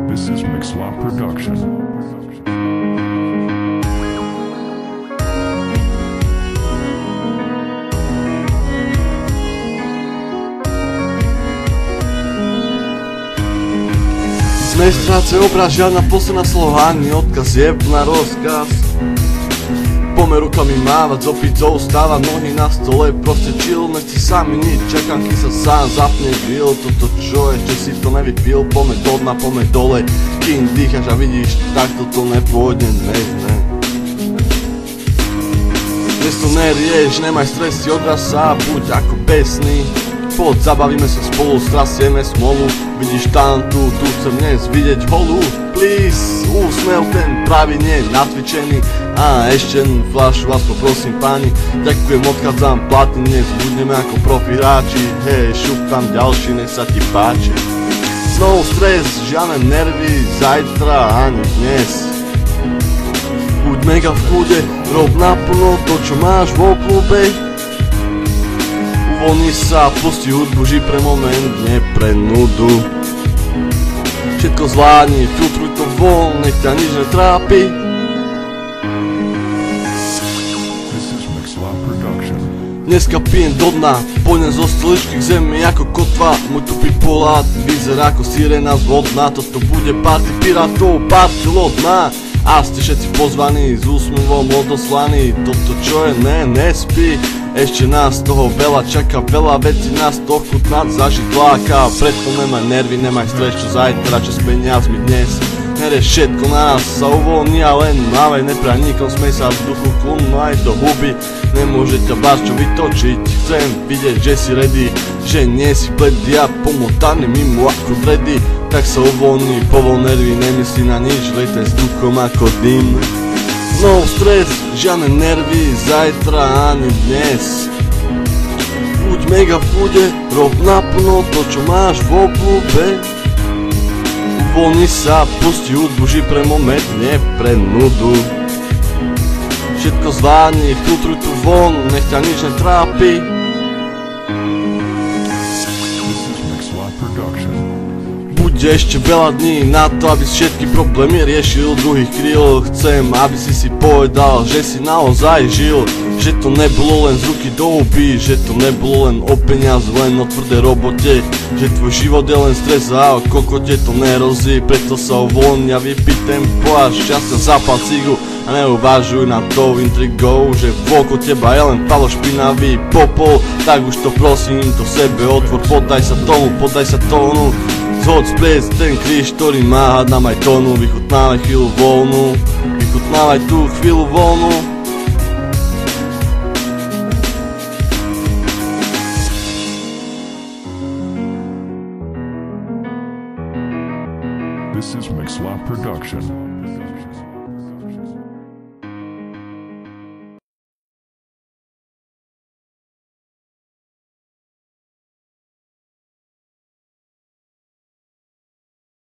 This is Mixlot Production. Nestrácaj obraz, žiadna posledná sloha, ani odkaz, jeb na rozkaz. Pomer rukami mávať, z opicou stáva nohy na stole. Proste chill, nechci sami nič, čakám, kým sa sám zapne grill. Toto čo, ešte si to nevypil, pomer do dna, pomer dole. Kým dýchaš a vidíš, tak toto nepôjde, ne. Dnes to nerieš, nemaj stres, si odraz sa, buď ako pesný. Poď, zabavíme sa spolu, strasieme smolu. Vidíš tam tu chcem dnes vidieť holú. Please, úsmev ten pravý nie natvičený. A ešte fľašu vás poprosím páni. Ďakujem, odchádzam, platím, dnes budeme ako profi hráči. Hej, šup tam ďalší, nech sa ti páči. Znovu stres, žiadne nervy, zajtra ani dnes. Buď mega v kľude, rob naplno to, čo máš vo klube. Uvoľni sa, pusti hudbu, ži pre moment, nie pre nudu. Všetko zvládni, filtruj to von, nech ťa nič netrápi. Dneska pijem do dna, pôjdem zo stoličky k zemi ako kotva. Môj tupý pohľad vyzerá ako sirena zvodná. Toto bude party pirátov, party lodná. A ste všetci pozvaní, s úsmevom odoslaní. Toto čo je, nespí. Ešte nás toho veľa čaká, veľa vecí nás to chutnať zažiť láka. Preto nemaj nervy, nemaj stres, čo zajtra, čo s peniazmi dnes. Nerieš všetko na nás, sa uvoľni a len mávaj, nepraj nikom, smej sa v duchu, klumno aj do huby. Nemôže ťa báš čo vytočiť, chcem vidieť, že si ready, že nie si bledy a pomotaný mimo ako dready. Tak sa uvoľni, povol nervy, nemyslí na nič, lejte s duchom ako dym. No stres, žiadne nervy, zajtra ani dnes. Buď mega v kľude, rob naplno to, čo máš v obľúbe. Uvoľni sa, pusti hudbu, ži pre moment, nie pre nudu. Všetko zvládni, filtruj tu von, nech ťa nič netrápi. Bude ešte veľa dní na to, aby si všetky problémy riešil. Druhých kríl chcem, aby si povedal, že si naozaj žil. Že to nebolo len z ruky do huby, že to nebolo len o peniaz, len o tvrdé robote. Že tvoj život je len stres a o kokote to nerozí. Preto sa uvoľni a vypí tempo a šťastia zapal cigu. A neuvažuj nad tou intrigou, že okolo teba je len palo špinavý popol. Tak už to prosím, to sebe otvor, poddaj sa tomu, poddaj sa tónu. Zhoď spliec ten kríž, ktorý má, hádam aj tónu. Vychutnávaj chvíľu voľnú, vychutnávaj tú chvíľu voľnú. This is Mixlot Production.